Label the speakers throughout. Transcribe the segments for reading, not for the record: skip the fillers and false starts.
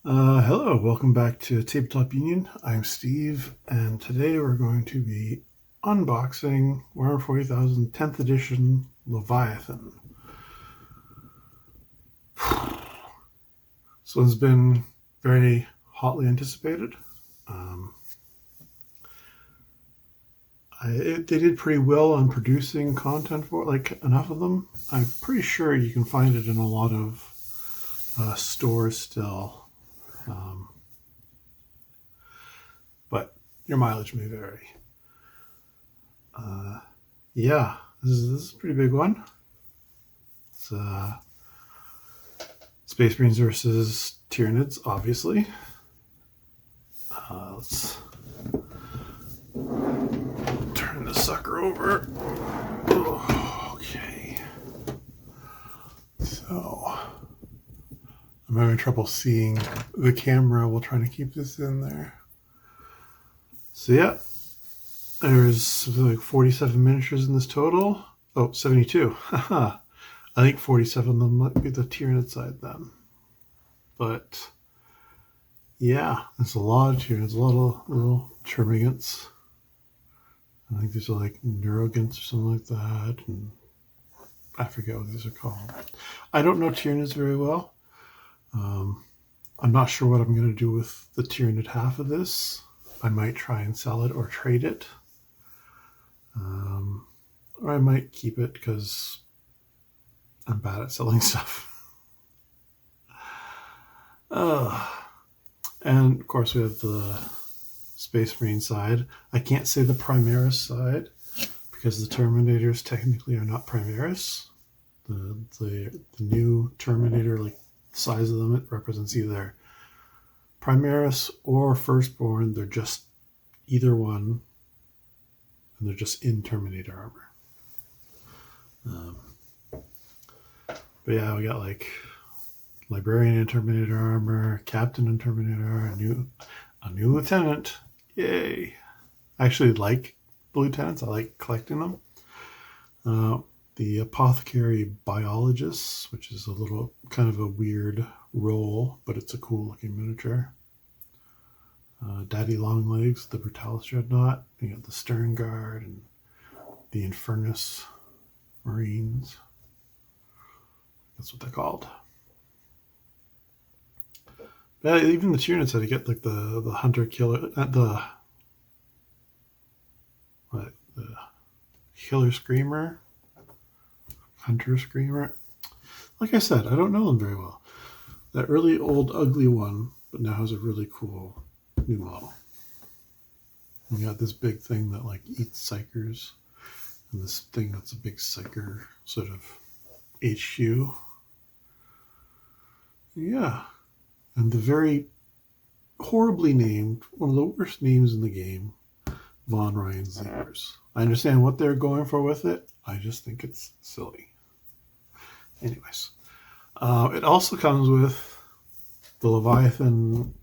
Speaker 1: Hello, welcome back to Tabletop Union. I'm Steve, and today we're going to be unboxing Warhammer 40,000 10th edition Leviathan. This one's been very hotly anticipated. They did pretty well on producing content for it, like enough of them. I'm pretty sure you can find it in a lot of stores still. But your mileage may vary. Yeah, this is a pretty big one. It's Space Marines versus Tyranids, obviously. Let's turn the sucker over. Okay. So, I'm having trouble seeing the camera while trying to keep this in there. So yeah, there's like 47 miniatures in this total. Oh, 72. I think 47 of them might be the Tyranid side then. But yeah, there's a lot of Tyranids, a lot of little Termagants. I think these are like Neurogants or something like that. And I forget what these are called. I don't know Tyranids very well. I'm not sure what I'm going to do with the Tyranid half of this. I might try and sell it or trade it. Or I might keep it because I'm bad at selling stuff. And of course we have the Space Marine side. I can't say the Primaris side because the Terminators technically are not Primaris. The new Terminator, like the size of them, it represents either Primaris or Firstborn. They're just either one, and they're just in Terminator armor. But yeah, we got like Librarian in Terminator armor, Captain in Terminator, a new Lieutenant. Yay! I actually like the Lieutenants. I like collecting them. The Apothecary Biologist, which is a little kind of a weird role, but it's a cool looking miniature. Daddy Longlegs, the Brutalis Dreadnought. You got the Stern Guard and the Infernus Marines. That's what they're called. Yeah, even the Tyranids had to get like the Hunter Killer, the Killer Screamer, Hunter Screamer. Like I said, I don't know them very well. That really old ugly one, but now has a really cool new model. We got this big thing that like eats psychers, and this thing that's a big psyker sort of HQ. Yeah. And the very horribly named, one of the worst names in the game, Von Ryan Zingers. I understand what they're going for with it. I just think it's silly. Anyways, it also comes with the Leviathan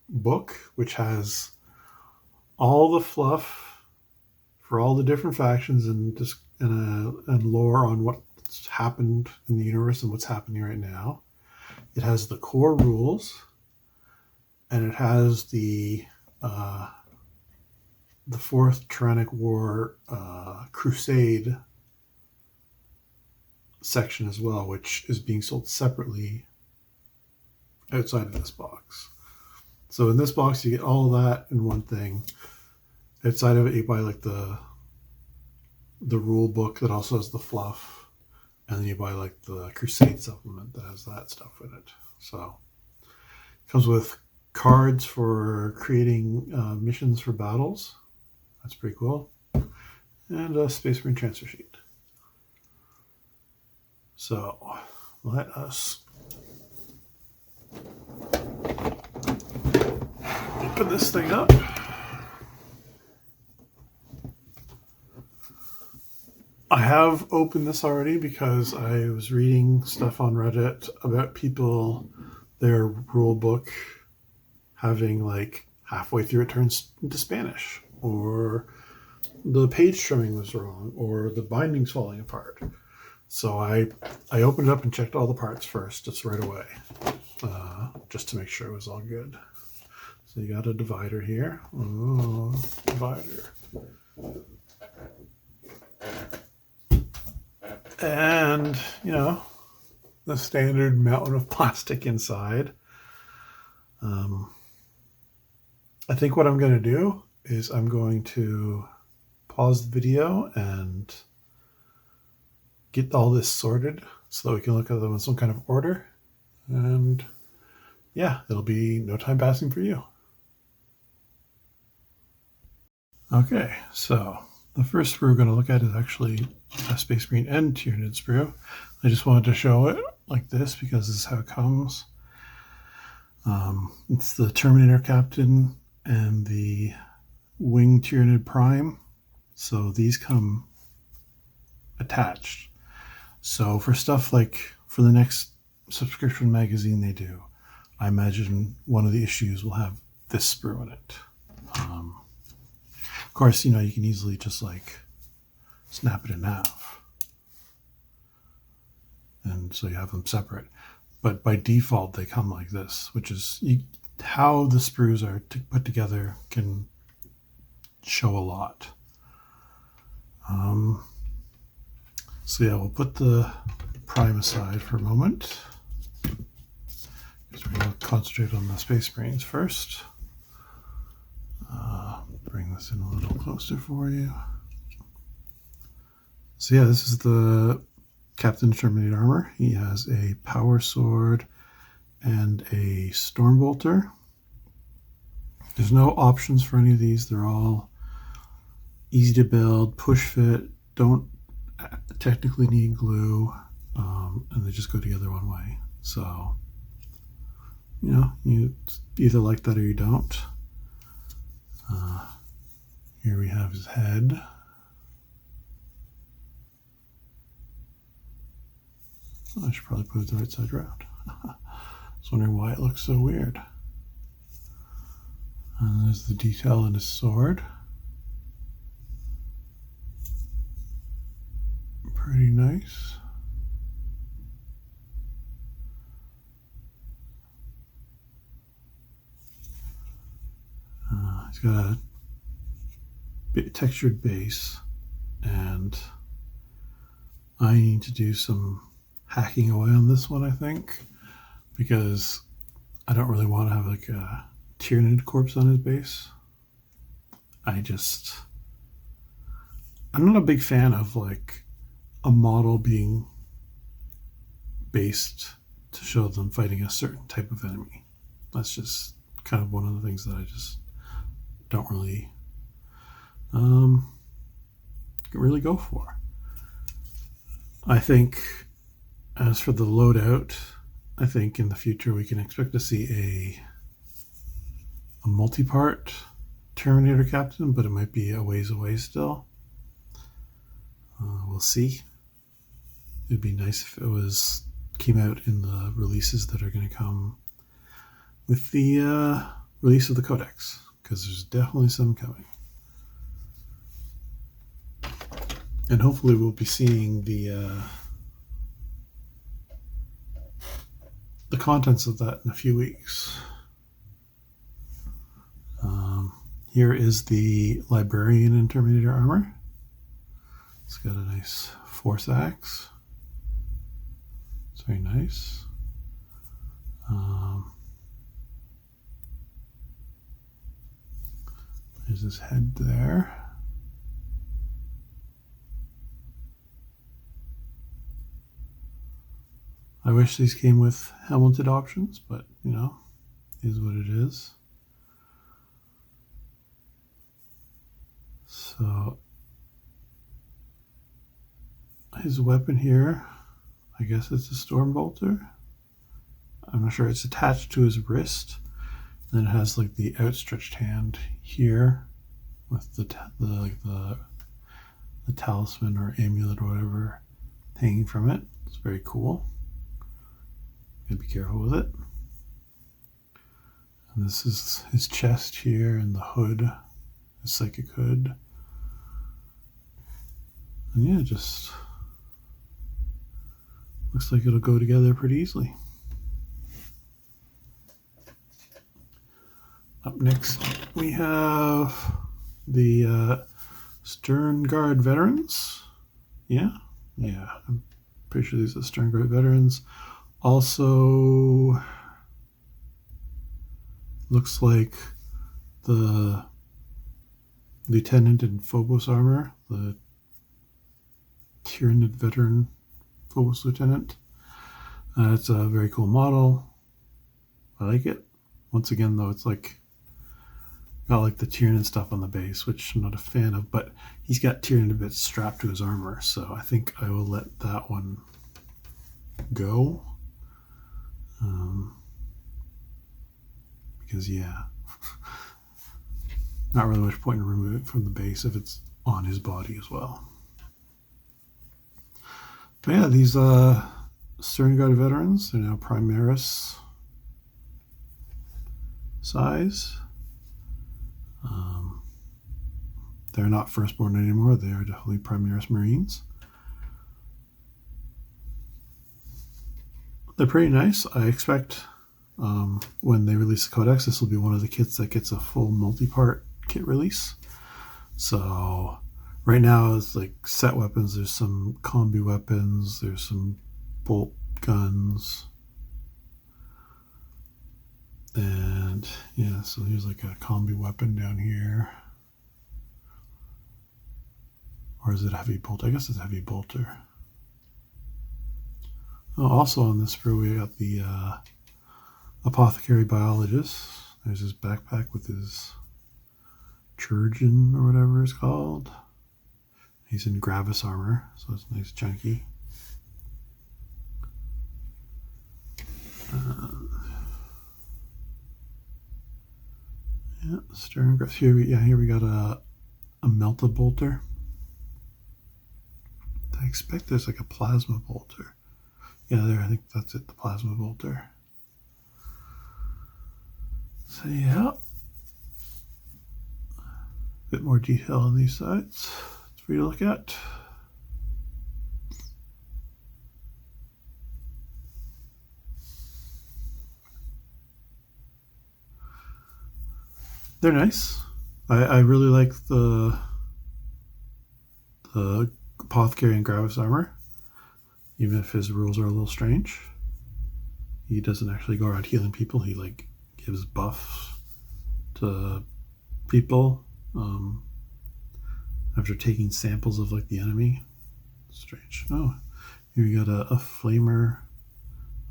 Speaker 1: book, which has all the fluff for all the different factions and lore on what's happened in the universe and what's happening right now. It has the core rules, and it has the Fourth Tyrannic War Crusade section as well, which is being sold separately outside of this box. So in this box, you get all of that in one thing. Outside of it, you buy like the rule book that also has the fluff. And then you buy like the Crusade supplement that has that stuff in it. So it comes with cards for creating missions for battles. That's pretty cool. And a Space Marine transfer sheet. So let us open this thing up. I have opened this already because I was reading stuff on Reddit about people, their rule book having like halfway through it turns into Spanish, or the page trimming was wrong, or the binding's falling apart. So I opened it up and checked all the parts first, just right away. just to make sure it was all good. So you got a divider here. Ooh, divider. And, you know, the standard mountain of plastic inside. I think what I'm going to do is I'm going to pause the video and get all this sorted so that we can look at them in some kind of order. And yeah, it'll be no time passing for you. Okay, so the first sprue we're going to look at is actually a Space Marine and Tyranid sprue. I just wanted to show it like this because this is how it comes. It's the Terminator Captain and the Wing Tyranid Prime. So these come attached. So for stuff like for the next subscription magazine they do, I imagine one of the issues will have this sprue in it. Of course, you know, you can easily just like snap it in half. And so you have them separate. But by default, they come like this, which is how the sprues are put together can show a lot. So yeah, we'll put the Prime aside for a moment, because we're going to concentrate on the Space Marines first. Bring this in a little closer for you. So yeah, this is the Captain Terminator armor. He has a power sword and a Stormbolter. There's no options for any of these. They're all easy to build, push fit, don't technically need glue, and they just go together one way. So, you know, you either like that or you don't. Here we have his head. I should probably put it the right side around. I was wondering why it looks so weird. And there's the detail in his sword. Pretty nice. He's got a bit textured base, and I need to do some hacking away on this one, I think, because I don't really want to have like a Tyranid corpse on his base. I'm not a big fan of like a model being based to show them fighting a certain type of enemy. That's just kind of one of the things that I just don't really go for. I think as for the loadout, I think in the future we can expect to see a multi-part Terminator Captain, but it might be a ways away still. We'll see. It'd be nice if it came out in the releases that are going to come with the release of the Codex, because there's definitely some coming. And hopefully we'll be seeing the contents of that in a few weeks. Here is the Librarian in Terminator armor. It's got a nice force axe. It's very nice. There's his head there. I wish these came with helmeted options, but you know, is what it is. So his weapon here, I guess it's a Stormbolter. I'm not sure. It's attached to his wrist. Then it has like the outstretched hand here with the talisman or amulet or whatever hanging from it. It's very cool. Gotta be careful with it. And this is his chest here and the hood, his psychic hood. And yeah, just looks like it'll go together pretty easily. Up next, we have the Stern Guard veterans. Yeah, I'm pretty sure these are Stern Guard veterans. Also, looks like the Lieutenant in Phobos armor, the Tyranid veteran Phobos Lieutenant. It's a very cool model. I like it. Once again, though, it's like got like the Tyranid stuff on the base, which I'm not a fan of, but he's got Tyranid bits strapped to his armor, so I think I will let that one go. Because, yeah, not really much point in removing it from the base if it's on his body as well. But yeah, these Stern Guard veterans, they're now Primaris size. They're not Firstborn anymore. They are definitely Primaris Marines. They're pretty nice. I expect when they release the Codex, this will be one of the kits that gets a full multi-part kit release. So right now it's like set weapons. There's some combi weapons. There's some bolt guns. And yeah, so here's like a combi weapon down here. Or is it a heavy bolt? I guess it's a heavy bolter. Oh, also on this sprue we got the Apothecary Biologist. There's his backpack with his Chirurgeon or whatever it's called. He's in Gravis armor, so it's nice chunky. Yeah, Stern. Here we got a melta bolter. I expect there's like a plasma bolter. Yeah, there, I think that's it, the plasma bolter. So yeah, a bit more detail on these sides. It's for you to look at. They're nice. I really like the Apothecary and Gravis armor, even if his rules are a little strange. He doesn't actually go around healing people. He like gives buffs to people after taking samples of like the enemy. Strange. Oh, here we got a flamer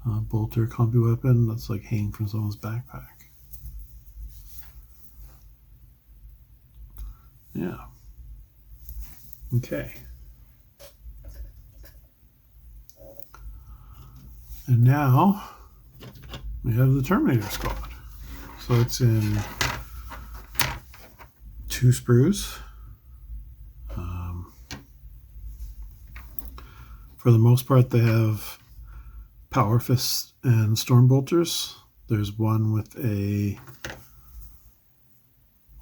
Speaker 1: bolter combi weapon that's like hanging from someone's backpack. Yeah. Okay. And now we have the Terminator Squad. So it's in 2 sprues. For the most part, they have Power Fists and Storm Bolters. There's one with a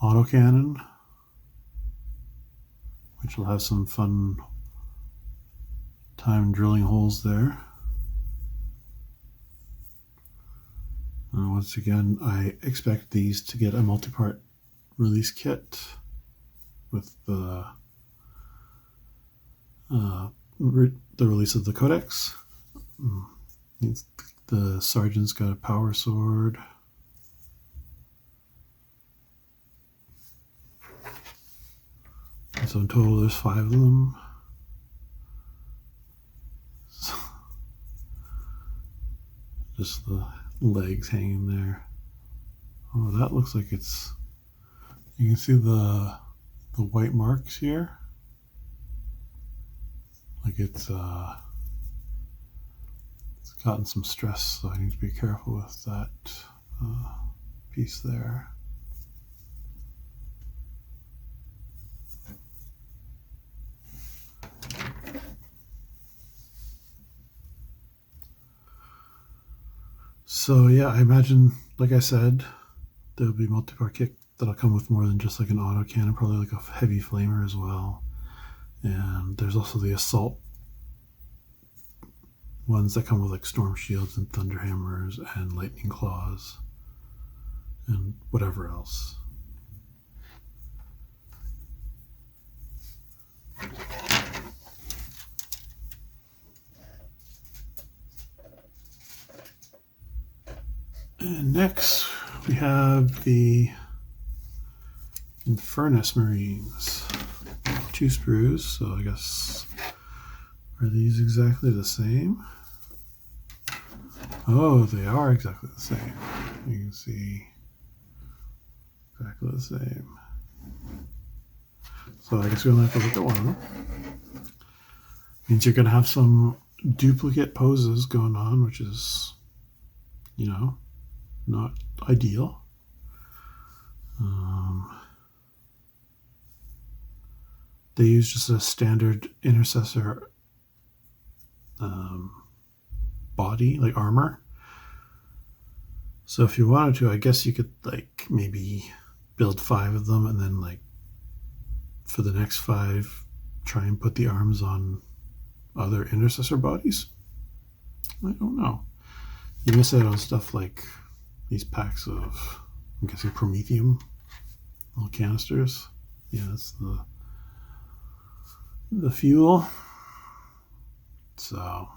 Speaker 1: autocannon, which will have some fun time drilling holes there. Once again, I expect these to get a multi-part release kit with the release of the Codex. The Sergeant's got a power sword. So in total, there's 5 of them. Just the legs hanging there. Oh, that looks like it's. You can see the white marks here. Like it's gotten some stress, so I need to be careful with that piece there. So yeah, I imagine, like I said, there'll be multi-part kit that'll come with more than just like an auto cannon, probably like a heavy flamer as well. And there's also the assault ones that come with like storm shields and thunder hammers and lightning claws. and whatever else. And next we have the Infernus Marines. 2 sprues, so I guess, are these exactly the same? Oh, they are exactly the same. You can see exactly the same. So I guess we only have to look at one of them. Means you're going to have some duplicate poses going on, which is, you know, not ideal. They use just a standard intercessor body, like armor. So if you wanted to, I guess you could like maybe build 5 of them and then like for the next 5 try and put the arms on other intercessor bodies. I don't know. You miss out on stuff like these packs of, I'm guessing, Promethium little canisters. Yeah, that's the fuel. So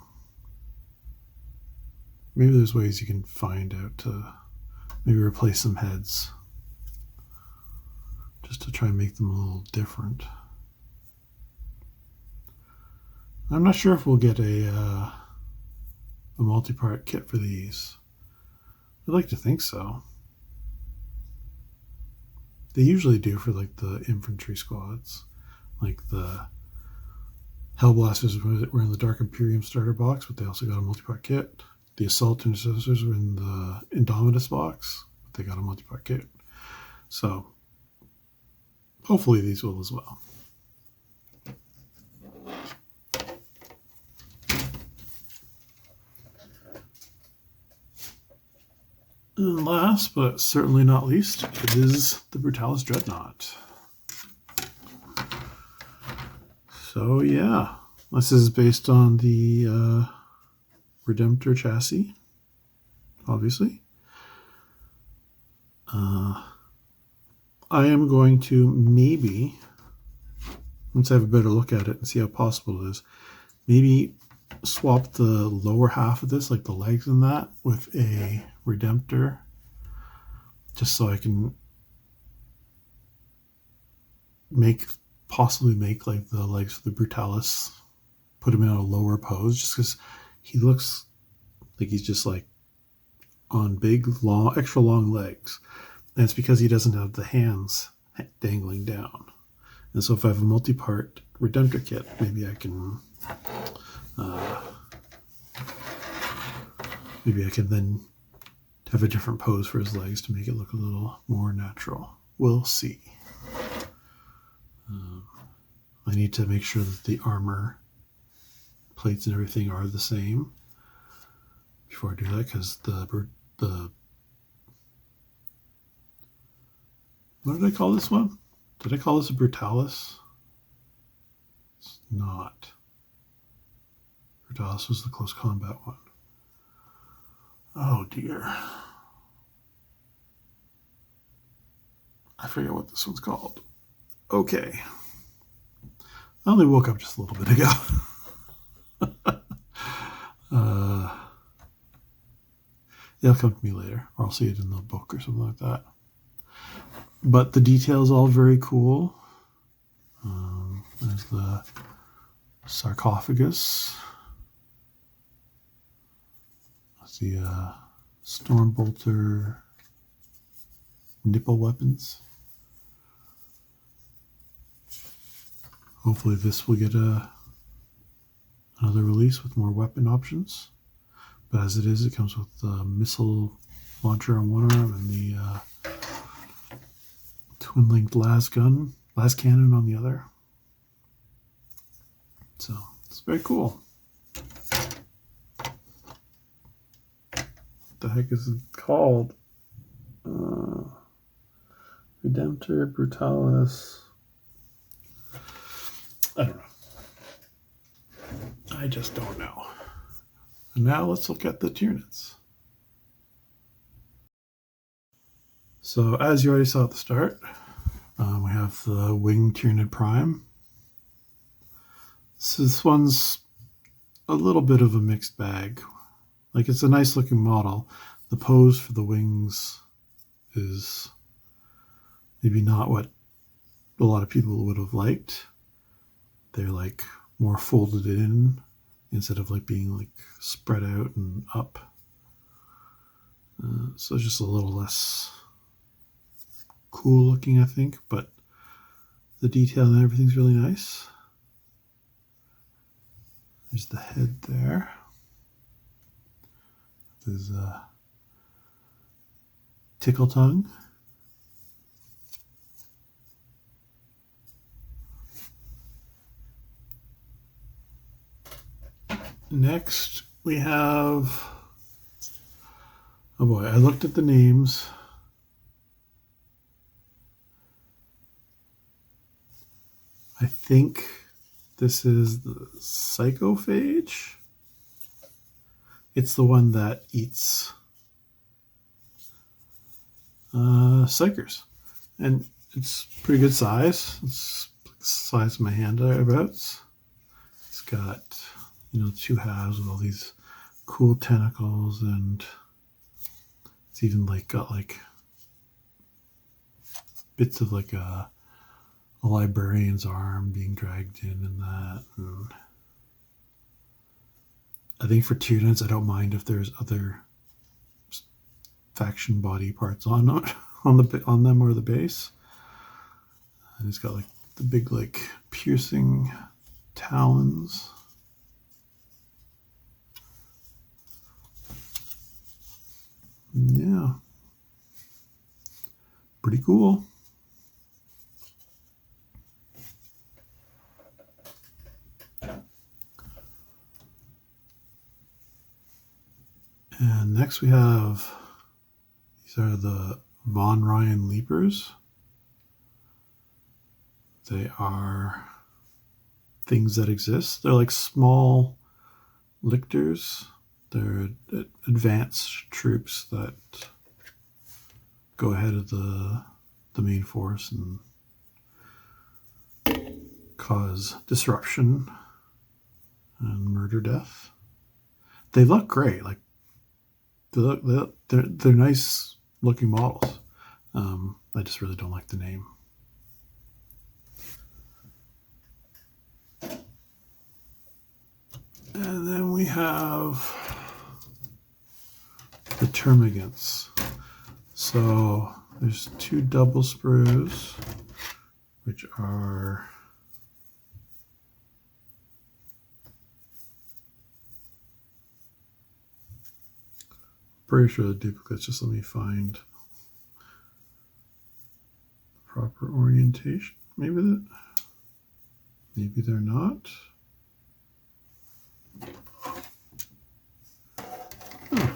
Speaker 1: maybe there's ways you can find out to maybe replace some heads just to try and make them a little different. I'm not sure if we'll get a multi-part kit for these. I'd like to think so. They usually do for like the infantry squads. Like the Hellblasters were in the Dark Imperium starter box, but they also got a multi-part kit. The Assault Intercessors were in the Indomitus box, but they got a multi-part kit. So hopefully these will as well. And last, but certainly not least, it is the Brutalis Dreadnought. So yeah, this is based on the Redemptor chassis, obviously. I am going to maybe, once I have a better look at it and see how possible it is, maybe swap the lower half of this, like the legs and that, with a Redemptor, just so I can possibly make like the legs for the Brutalis, put him in a lower pose, just because he looks like he's just like on big, long, extra long legs. And it's because he doesn't have the hands dangling down. And so if I have a multi-part Redemptor kit, maybe I can then have a different pose for his legs to make it look a little more natural. We'll see. I need to make sure that the armor plates and everything are the same before I do that, because the what did I call this one? Did I call this a Brutalis? It's not. Brutalis was the close combat one. Oh dear. I forget what this one's called. Okay. I only woke up just a little bit ago. It'll come to me later, or I'll see it in the book or something like that. But the detail's all very cool. There's the sarcophagus. That's the Stormbolter nipple weapons. Hopefully this will get another release with more weapon options. But as it is, it comes with the missile launcher on one arm and the twin-linked las cannon on the other. So it's very cool. What the heck is it called? Redemptor Brutalis. I don't know. I just don't know. And now let's look at the Tyranids. So as you already saw at the start, we have the Wing Tyranid Prime. So this one's a little bit of a mixed bag. Like, it's a nice looking model. The pose for the wings is maybe not what a lot of people would have liked. They're like more folded in instead of like being like spread out and up. So just a little less cool looking, I think, but the detail and everything's really nice. There's the head there. There's a tickle tongue. Next, we have, oh boy, I looked at the names. I think this is the Psychophage. It's the one that eats psychers. And it's pretty good size. It's the size of my hand thereabouts. It's got, you know, two halves with all these cool tentacles, and it's even like got like bits of like a librarian's arm being dragged in that. And I think for Tyranids, I don't mind if there's other faction body parts on them or the base. And it's got like the big like piercing talons. Yeah, pretty cool. And next we have, these are the Von Ryan Leapers. They are things that exist. They're like small lictors. They're advanced troops that go ahead of the main force and cause disruption and murder death. They look great. Like, they're nice looking models. I just really don't like the name. And then we have the Termagants. So there's two double sprues, which are pretty sure the duplicates. Just let me find the proper orientation. Maybe they're not. Oh.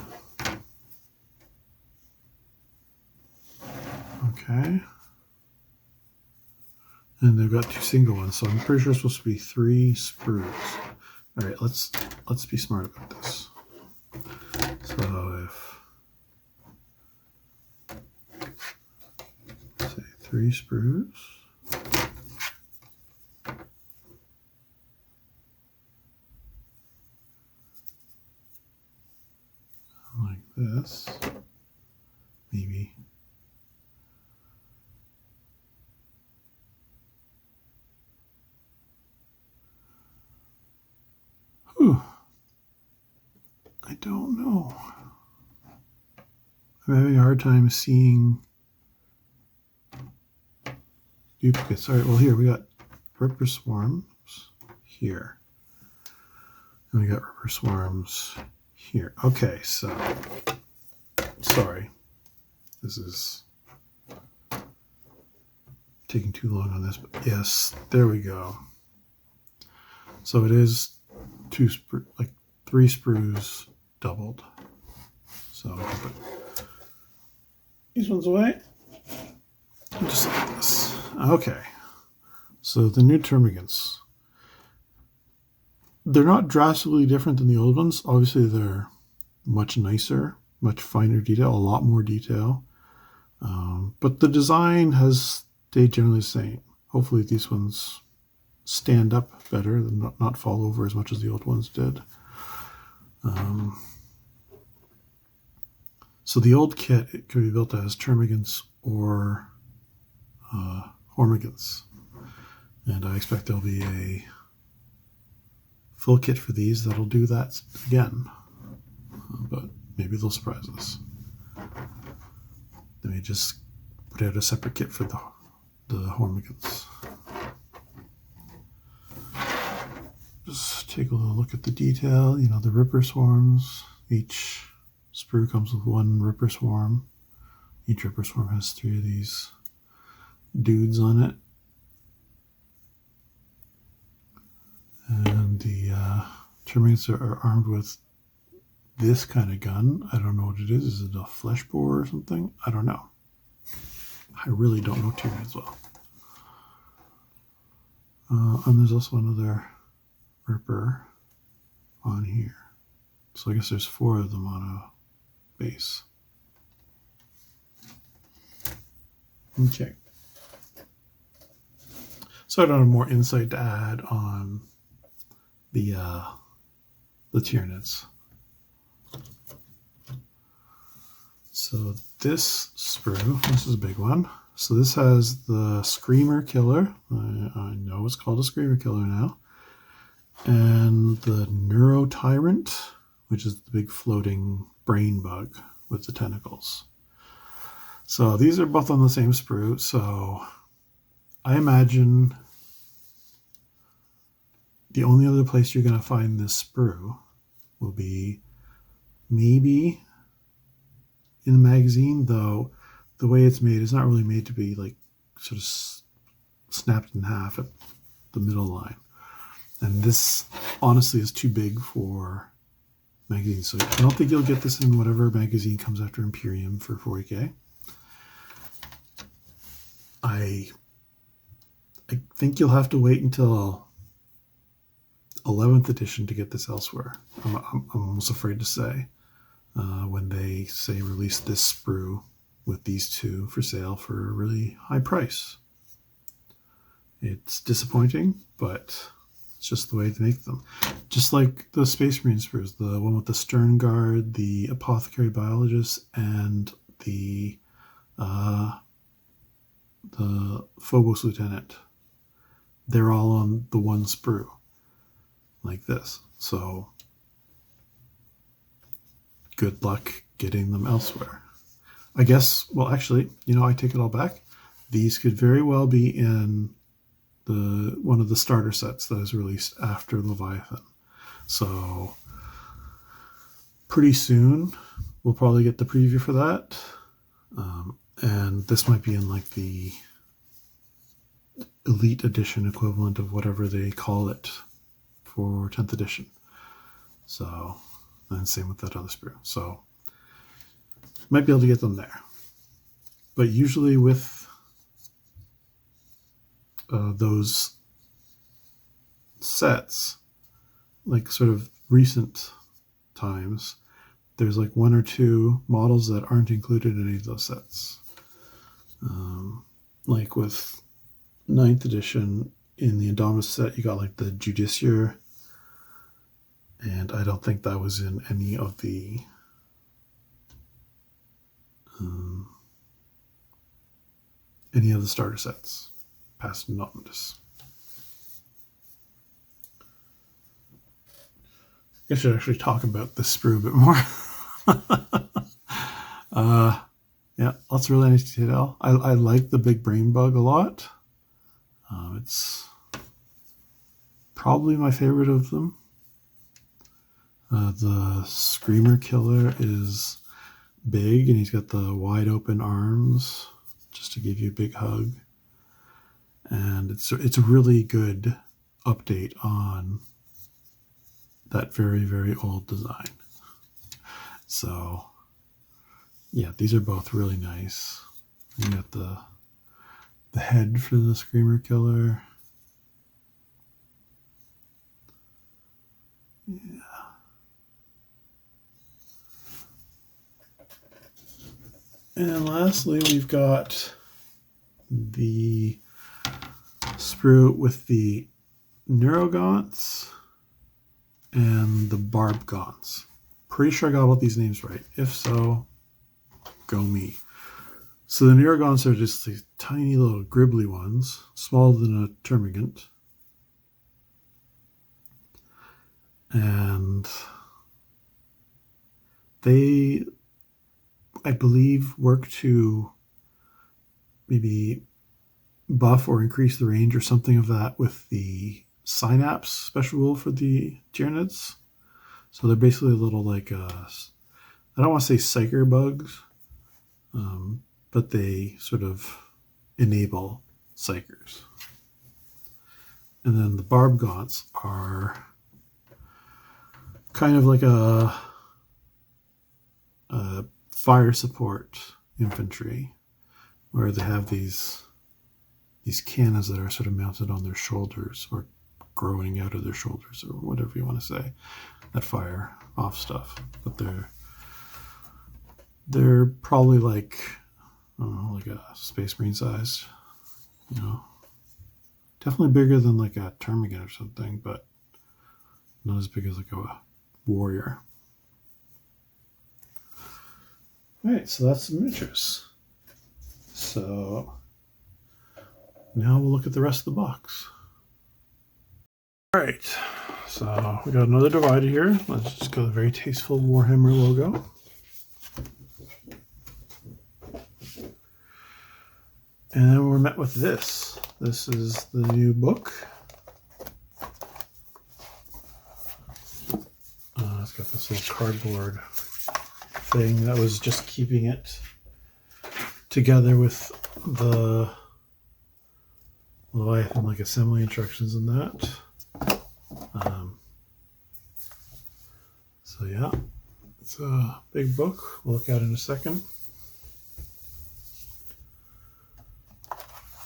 Speaker 1: Okay. And they've got two single ones, so I'm pretty sure it's supposed to be 3 sprues. All right, let's be smart about this. So if, say, 3 sprues. Like this, maybe. Whew. I don't know. I'm having a hard time seeing duplicates. All right, well, here we got Ripper Swarms here. And we got Ripper Swarms here. Okay, so, sorry. This is taking too long on this, but yes, there we go. So it is 3 sprues doubled. So I'll put these ones away. Just like this. Okay. So the new Termagants. They're not drastically different than the old ones. Obviously, they're much nicer, much finer detail, a lot more detail. But the design has stayed generally the same. Hopefully these ones stand up better and not fall over as much as the old ones did. So the old kit, it could be built as termagants or hormigants. And I expect there'll be a full kit for these that'll do that again. But maybe they'll surprise us. They may just put out a separate kit for the hormigants. Just take a little look at the detail. You know, the Ripper swarms. Each sprue comes with one Ripper swarm. Each Ripper swarm has 3 of these dudes on it. And the termites are armed with this kind of gun. I don't know what it is. Is it a flesh bore or something? I don't know. I really don't know Tyranids well. And there's also another Ripper on here. So I guess there's 4 of them on a base. Okay. So I don't have more insight to add on the Tyranids. So this sprue, this is a big one. So this has the Screamer Killer. I know it's called a Screamer Killer now. And the Neuro Tyrant, which is the big floating brain bug with the tentacles. So these are both on the same sprue. So I imagine the only other place you're going to find this sprue will be maybe in the magazine, though the way it's made is not really made to be like sort of snapped in half at the middle line. And this honestly is too big for magazines. So I don't think you'll get this in whatever magazine comes after Imperium for 40K. I think you'll have to wait until 11th edition to get this elsewhere. I'm almost afraid to say when they say release this sprue with these 2 for sale for a really high price. It's disappointing, but it's just the way to make them. Just like the Space Marine sprues, the one with the Stern Guard, the Apothecary Biologist, and the Phobos Lieutenant. They're all on the one sprue, like this. So good luck getting them elsewhere. I guess, well, actually, you know, I take it all back. These could very well be in one of the starter sets that is released after Leviathan. So pretty soon we'll probably get the preview for that. And this might be in like the Elite Edition equivalent of whatever they call it for 10th edition. So, and same with that other sprue. So might be able to get them there. But usually with those sets, like sort of recent times, there's like 1 or 2 models that aren't included in any of those sets. Like with 9th edition in the Indominus set, you got like the Judiciar, and I don't think that was in any of the starter sets past Indominus. I should actually talk about this sprue a bit more. Yeah, lots of really nice detail. I like the big brain bug a lot. It's probably my favorite of them. The Screamer Killer is big, and he's got the wide open arms just to give you a big hug. And it's a really good update on that very, very old design. So yeah, these are both really nice. You got the head for the Screamer Killer. Yeah. And then lastly, we've got the sprue with the Neurogaunts and the Barb Gaunts. Pretty sure I got all these names right. If so, go me. So the Neurogaunts are just these tiny little gribbly ones, smaller than a termagant. And they, I believe, work to maybe buff or increase the range or something of that with the synapse special rule for the Tyranids. So they're basically a little like, I don't want to say psyker bugs, but they sort of enable psychers. And then the Barb Gaunts are kind of like a fire support infantry, where they have these cannons that are sort of mounted on their shoulders or growing out of their shoulders or whatever you want to say, that fire off stuff. But they're probably like, I don't know, like a Space Marine size, you know, definitely bigger than like a Termagant or something, but not as big as like a warrior. All right, so that's the miniatures. So now we'll look at the rest of the box. All right, so we got another divider here. Let's just go with a very tasteful Warhammer logo. And then we're met with this. This is the new book. It's got this little cardboard thing that was just keeping it together with the Leviathan like assembly instructions and that. So yeah, it's a big book. We'll look at it in a second.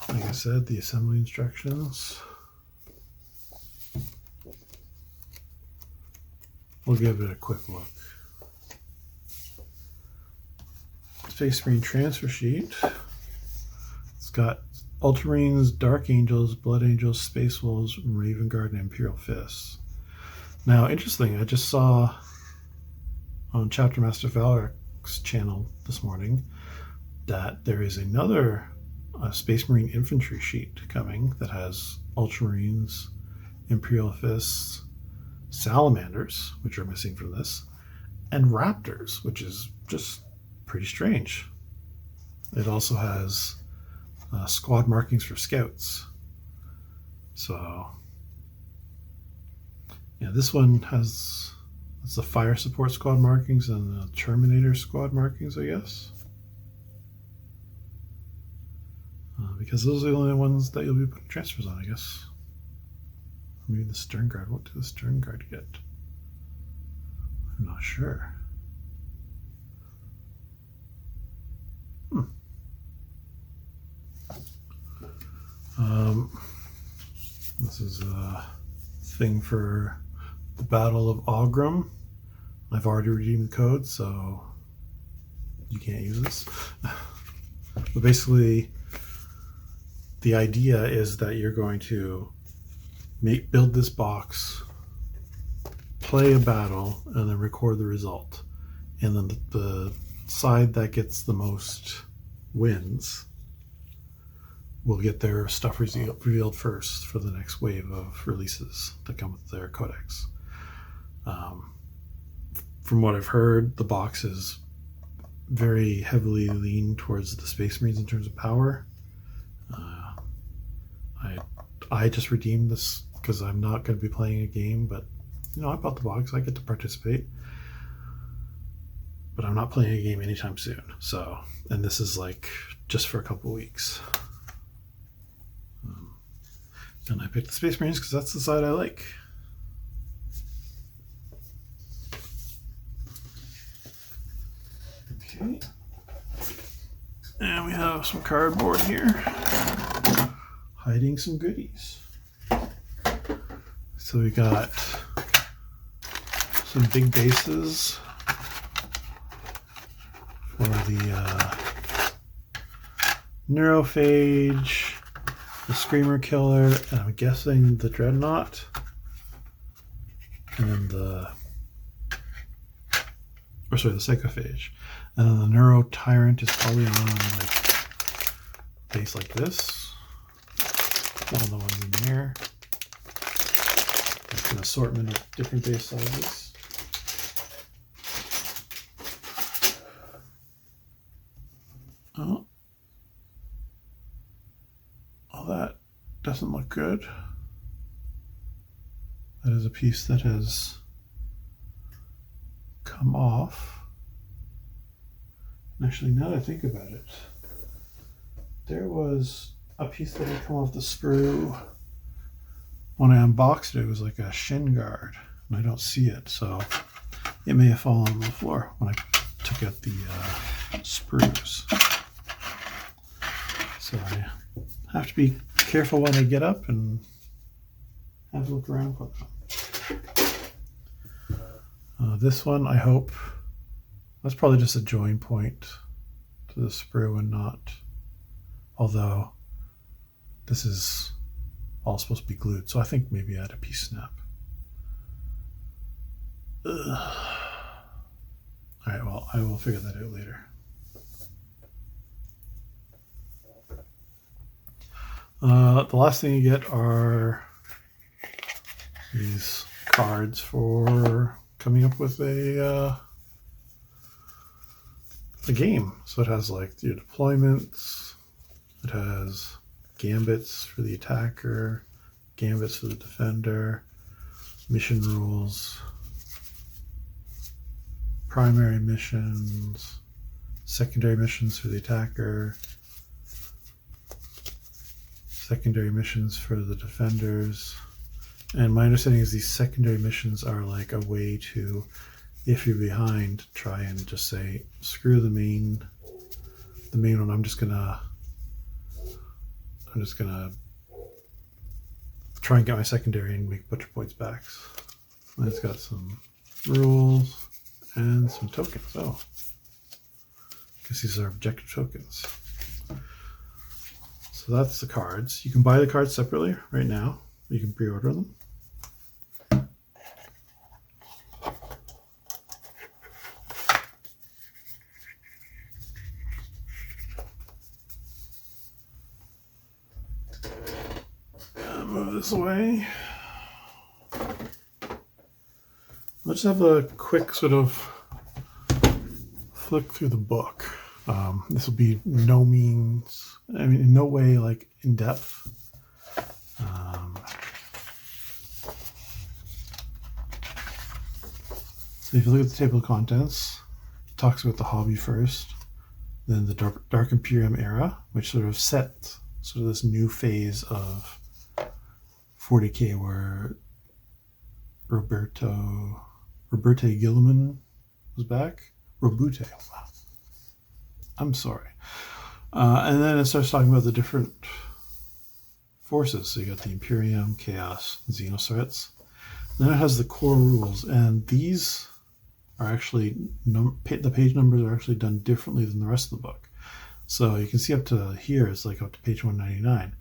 Speaker 1: Like I said, the assembly instructions. We'll give it a quick look. Space Marine transfer sheet. It's got Ultramarines, Dark Angels, Blood Angels, Space Wolves, Raven Guard, and Imperial Fists. Now, interesting, I just saw on Chapter Master Valoric's channel this morning that there is another Space Marine infantry sheet coming that has Ultramarines, Imperial Fists, Salamanders, which are missing from this, and Raptors, which is just pretty strange. It also has squad markings for scouts. So yeah, this one has the fire support squad markings and the Terminator squad markings, I guess. Because those are the only ones that you'll be putting transfers on, I guess. Maybe the Stern Guard. What did the Stern Guard get? I'm not sure. This is a thing for the Battle of Aughrim. I've already redeemed the code, so you can't use this. But basically, the idea is that you're going to build this box, play a battle, and then record the result. And then the side that gets the most wins will get their stuff revealed first for the next wave of releases that come with their codex. From what I've heard, the box is very heavily leaned towards the Space Marines in terms of power. I just redeemed this because I'm not going to be playing a game, but you know, I bought the box. I get to participate, but I'm not playing a game anytime soon. So, and this is like just for a couple weeks. And I picked the Space Marines because that's the side I like. Okay. And we have some cardboard here, hiding some goodies. So we got some big bases for the Neurophage, the Screamer Killer, and I'm guessing the Dreadnought, and then the Psychophage. And then the Neuro Tyrant is probably on like base like this. One of the ones in here. It's an assortment of different base sizes. Oh, that doesn't look good. That is a piece that has come off. And actually, now that I think about it, there was a piece that had come off the sprue. When I unboxed it, it was like a shin guard, and I don't see it, so it may have fallen on the floor when I took out the sprues. So I have to be careful when I get up and have a look around for them. This one, I hope, that's probably just a join point to the sprue and not, although this is all supposed to be glued, so I think maybe I had a piece snap. Alright, well, I will figure that out later. The last thing you get are these cards for coming up with a game. So it has like your deployments, it has gambits for the attacker, gambits for the defender, mission rules, primary missions, secondary missions for the attacker, secondary missions for the defenders. And my understanding is these secondary missions are like a way to, if you're behind, try and just say, screw the main one. I'm just gonna try and get my secondary and make a bunch of points back. And it's got some rules and some tokens. Oh, I guess these are objective tokens. So that's the cards. You can buy the cards separately right now. You can pre-order them. Move this away. Let's have a quick sort of flick through the book. This will be in no way like in depth. So if you look at the table of contents, it talks about the hobby first, then the Dark Imperium era, which sort of set sort of this new phase of 40k where Roberte Gilliman was back. Robute. Wow. I'm sorry. And then it starts talking about the different forces. So you got the Imperium, Chaos, Xenothreats. Then it has the core rules, and these are actually the page numbers are actually done differently than the rest of the book. So you can see up to here, it's like up to page 199.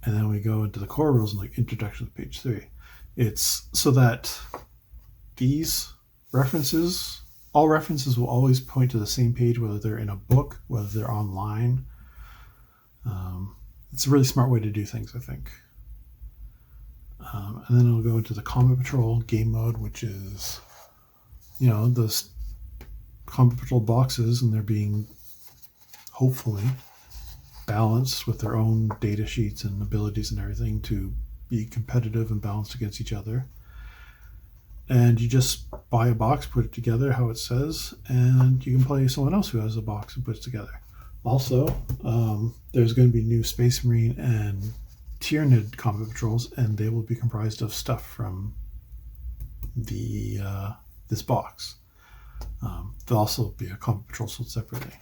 Speaker 1: And then we go into the core rules and like introduction to page 3. It's so that these references, all references will always point to the same page, whether they're in a book, whether they're online. It's a really smart way to do things, I think. And then it'll go into the Combat Patrol game mode, which is, the Combat Patrol boxes, and they're being hopefully balanced with their own data sheets and abilities and everything to be competitive and balanced against each other. And you just buy a box, put it together how it says, and you can play someone else who has a box and puts it together. Also, there's going to be new Space Marine and Tyranid Combat Patrols, and they will be comprised of stuff from this box. There'll also be a Combat Patrol sold separately.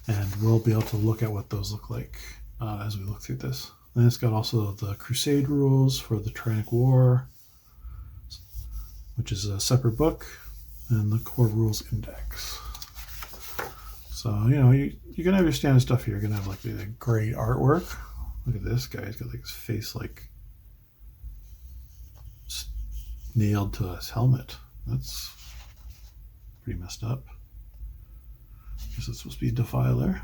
Speaker 1: And we'll be able to look at what those look like as we look through this. Then it's got also the Crusade rules for the Tyrannic War, which is a separate book, and the core rules index. So, you know, you're gonna have your standard stuff here. You're gonna have like the great artwork. Look at this guy. He's got like his face like nailed to his helmet. That's pretty messed up. Guess it's supposed to be a defiler.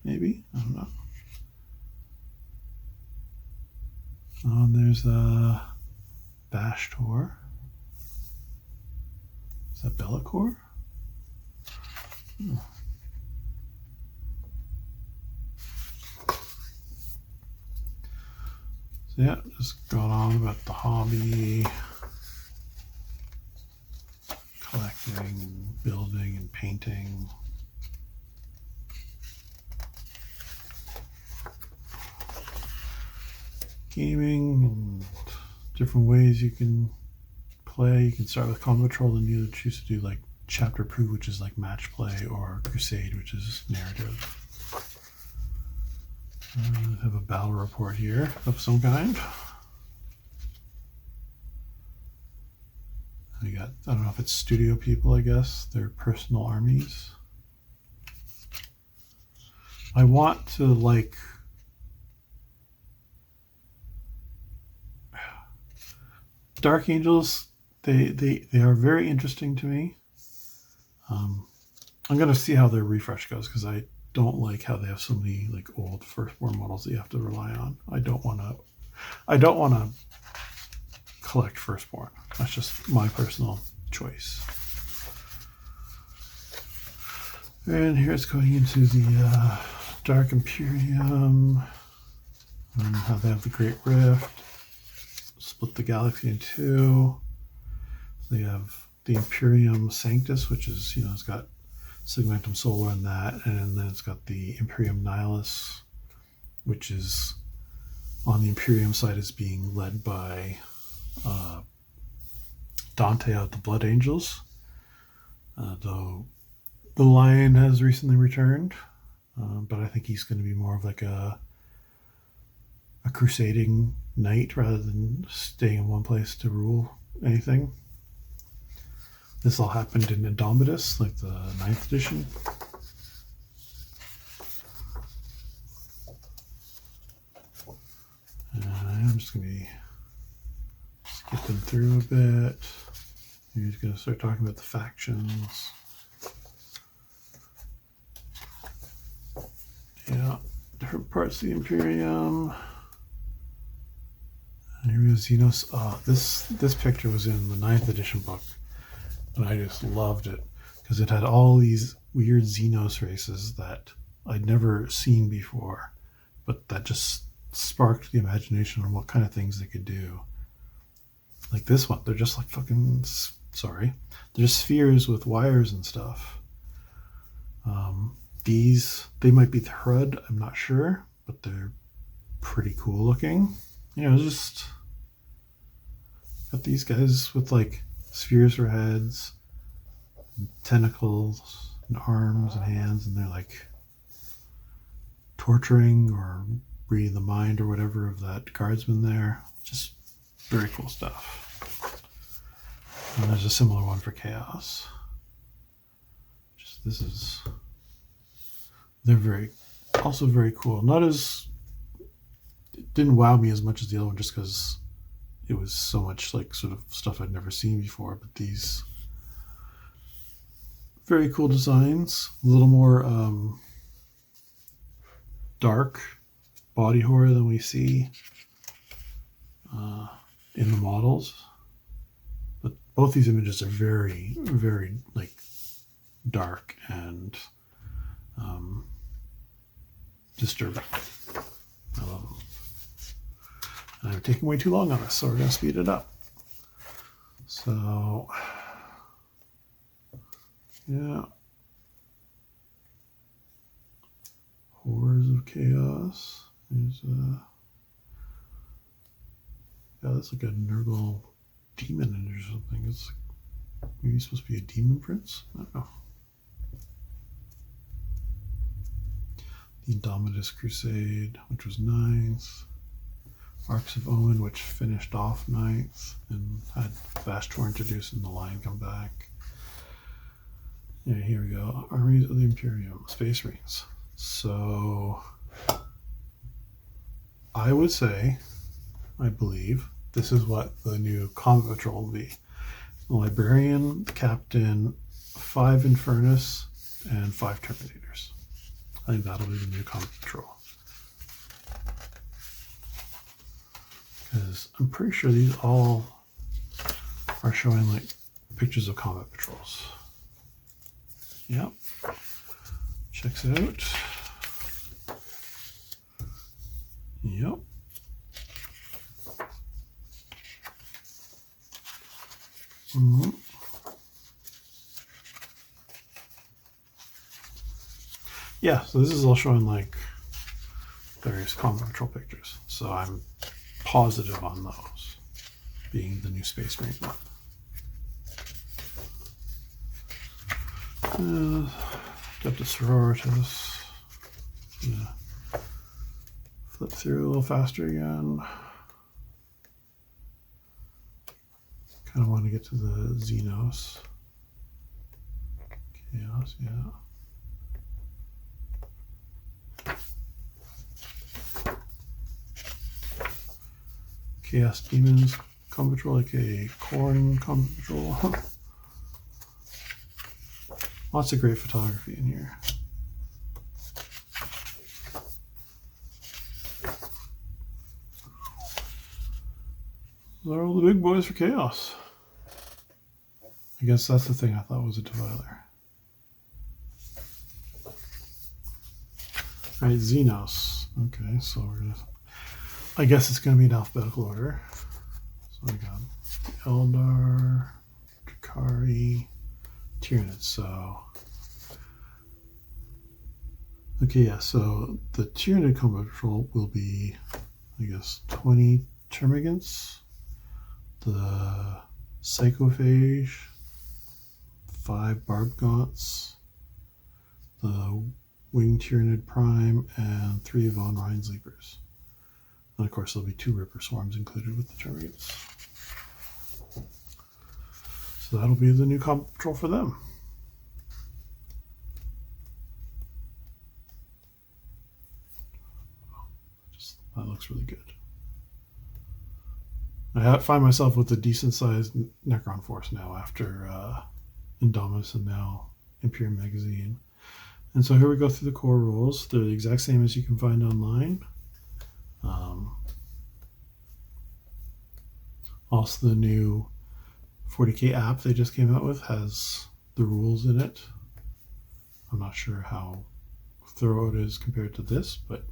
Speaker 1: Maybe? I don't know. Oh, and there's a Bashtor. Is that Bellicor? Oh. So yeah, just going on about the hobby, collecting and building and painting. Gaming and different ways you can play. You can start with combat control and you choose to do like chapter proof, which is like match play, or crusade, which is narrative. I have a battle report here of some kind. We got, I don't know if it's studio people, I guess. They're personal armies. I want to like Dark Angels, they are very interesting to me. I'm going to see how their refresh goes because I don't like how they have so many like old firstborn models that you have to rely on. I don't want to collect firstborn. That's just my personal choice. And here it's going into the Dark Imperium and how they have the Great Rift. Split the galaxy in two. They have the Imperium Sanctus, which is, you know, it's got Segmentum Solar in that, and then it's got the Imperium Nihilus, which is on the Imperium side is being led by Dante of the Blood Angels, though the Lion has recently returned, but I think he's going to be more of like a crusading knight rather than staying in one place to rule anything. This all happened in Indomitus, like the 9th edition. I'm just going to be skipping through a bit. He's going to start talking about the factions. Yeah, different parts of the Imperium. And here we go, Xenos. This picture was in the 9th edition book, and I just loved it because it had all these weird Xenos races that I'd never seen before, but that just sparked the imagination on what kind of things they could do. Like this one, they're just like fucking, sorry, they're just spheres with wires and stuff. They might be the HUD, I'm not sure, but they're pretty cool looking. You know, just got these guys with like spheres for heads, and tentacles, and arms and hands, and they're like torturing or reading the mind or whatever of that guardsman there. Just very cool stuff. And there's a similar one for Chaos. They're also very cool. Not as, it didn't wow me as much as the other one just because it was so much like sort of stuff I'd never seen before, but these very cool designs, a little more dark body horror than we see in the models. But both these images are very, very like dark and disturbing. I love them. And I'm taking way too long on this, so we're going to speed it up. So, yeah. Horrors of Chaos. There's yeah, that's like a Nurgle demon or something. It's maybe supposed to be a demon prince? I don't know. The Indomitus Crusade, which was 9th. Arcs of Omen, which finished off 9th and had Bashtor introduced and the Lion come back. Yeah, here we go. Armies of the Imperium, Space Marines. So I would say, I believe, this is what the new combat patrol will be. The Librarian, Captain, 5 Infernus, and 5 Terminators. I think that'll be the new combat patrol. Because I'm pretty sure these all are showing like pictures of combat patrols. Yep. Checks it out. Yep. Mm-hmm. Yeah, so this is all showing like various combat patrol pictures. So I'm positive on those being the new Space Marine one. Adeptus Sororitas. Yeah. Flip through a little faster again. Kind of want to get to the Xenos. Chaos, yeah. Chaos Demons combat patrol, like a Corn combat patrol. Lots of great photography in here. Those are all the big boys for Chaos. I guess that's the thing I thought was a Defiler. Alright, Xenos. Okay, so we're gonna... I guess it's gonna be in alphabetical order. So we got Eldar, Drakari, Tyranids. So... Okay, yeah, so the Tyranid combat patrol will be, I guess, 20 Termagants, the Psychophage, 5 Barbgaunts, the Winged Tyranid Prime, and 3 Von Rhin's Leapers. And of course, there'll be 2 Ripper Swarms included with the Termagants. So that'll be the new combat patrol for them. That looks really good. I find myself with a decent-sized Necron force now after Indominus and now Imperium Magazine. And so here we go through the core rules. They're the exact same as you can find online. Also, the new 40K app they just came out with has the rules in it. I'm not sure how thorough it is compared to this, but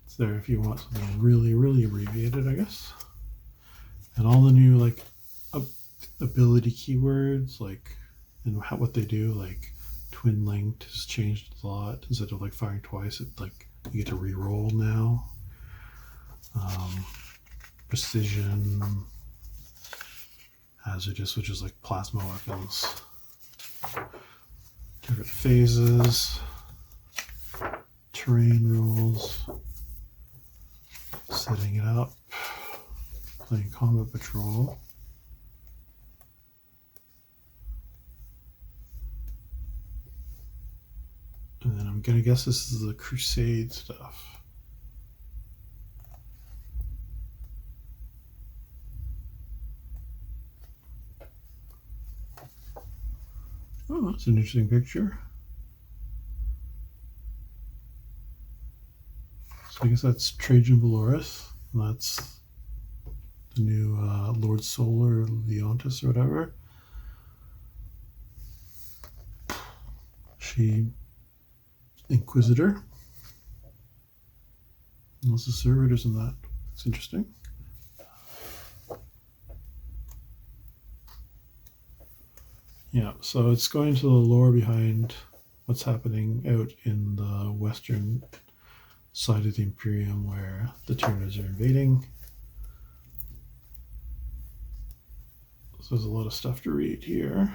Speaker 1: it's there if you want something really, really abbreviated, I guess. And all the new like ability keywords, like and what they do, like twin linked has changed a lot. Instead of like firing twice, it like you get to re-roll now. Precision, hazardous, which is like plasma weapons. Different phases, terrain rules, setting it up, playing combat patrol. And then I'm gonna guess this is the Crusade stuff. Oh, that's an interesting picture. So I guess that's Trajan Valoris. That's the new Lord Solar Leontis or whatever. She Inquisitor. Lots of servitors in that. It's interesting. Yeah, so it's going to the lore behind what's happening out in the western side of the Imperium where the Tyranids are invading. So there's a lot of stuff to read here.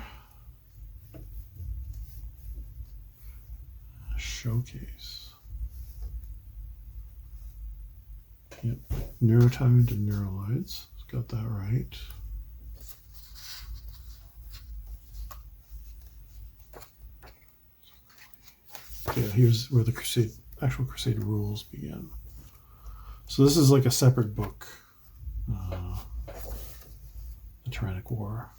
Speaker 1: Showcase. Yep, Neurotyrant and Neuraloids. Got that right. here's where the actual crusade rules begin. So this is like a separate book, the Tyrannic War.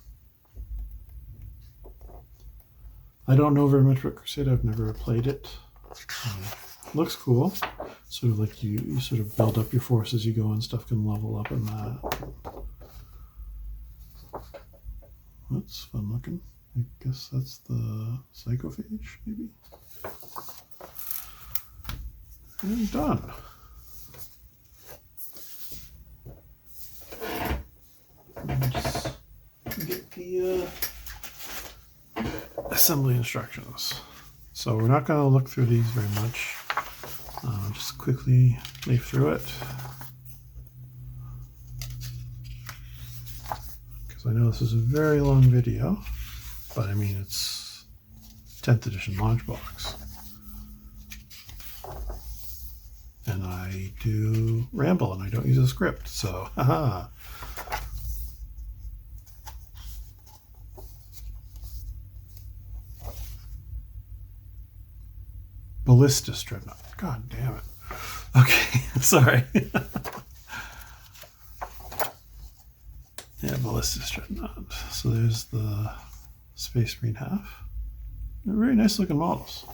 Speaker 1: I don't know very much about Crusade. I've never played it. Looks cool. Sort of like you sort of build up your forces, you go and stuff can level up in that. That's fun looking. I guess that's the Psychophage, maybe. And done. Just get the assembly instructions. So we're not going to look through these very much. Just quickly leaf through it. Because I know this is a very long video, but I mean it's 10th edition launch box. And I do ramble and I don't use a script, so haha. Ballista Dreadnought. God damn it. Okay, sorry. Yeah, Ballista Dreadnought. So there's the Space Marine half. They're very nice looking models.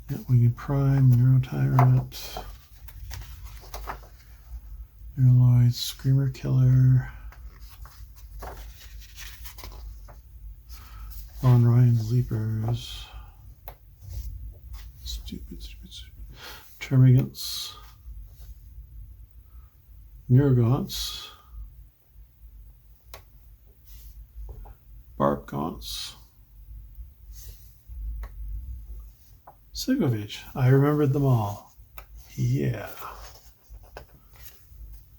Speaker 1: Yeah, Winged Prime, Neurotyrant, Neuraloid, Screamer Killer, Von Ryan's Leapers, stupid. Termagants, Neurogaunts, Barb Gaunts, Psychophage. I remembered them all. Yeah.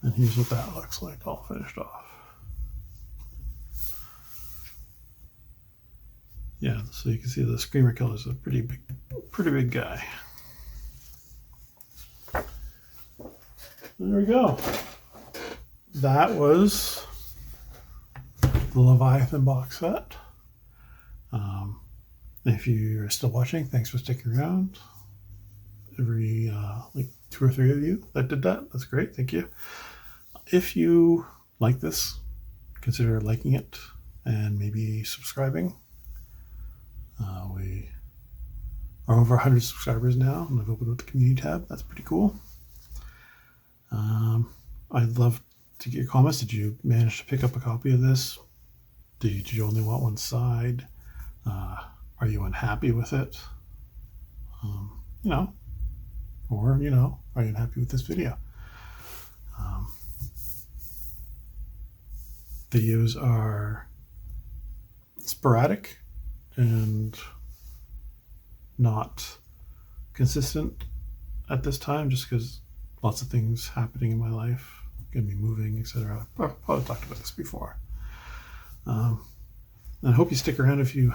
Speaker 1: And here's what that looks like all finished off. Yeah, so you can see the Screamer Killer is a pretty big guy. There we go. That was the Leviathan box set. If you're still watching, thanks for sticking around. Every like 2 or 3 of you that did that, that's great. Thank you. If you like this, consider liking it and maybe subscribing. We are over 100 subscribers now, and I've opened up the community tab. That's pretty cool. I'd love to get your comments. Did you manage to pick up a copy of this? Did you only want one side? Are you unhappy with it? You know, or, you know, are you unhappy with this video? Videos are sporadic and not consistent at this time, just because lots of things happening in my life, gonna be moving, etc. I've probably talked about this before. And I hope you stick around if you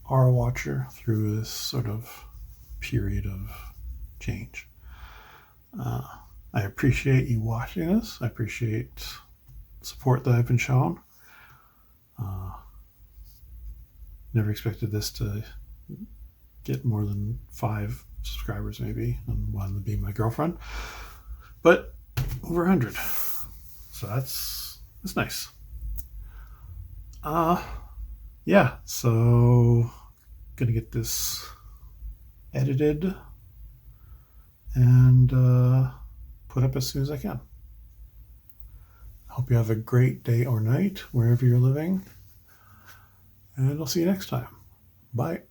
Speaker 1: are a watcher through this sort of period of change. I appreciate you watching this. I appreciate support that I've been shown. Never expected this to get more than 5 subscribers, maybe, and one being my girlfriend, but over 100. So that's nice. Yeah, so gonna get this edited and put up as soon as I can. I hope you have a great day or night wherever you're living, and I'll see you next time. Bye.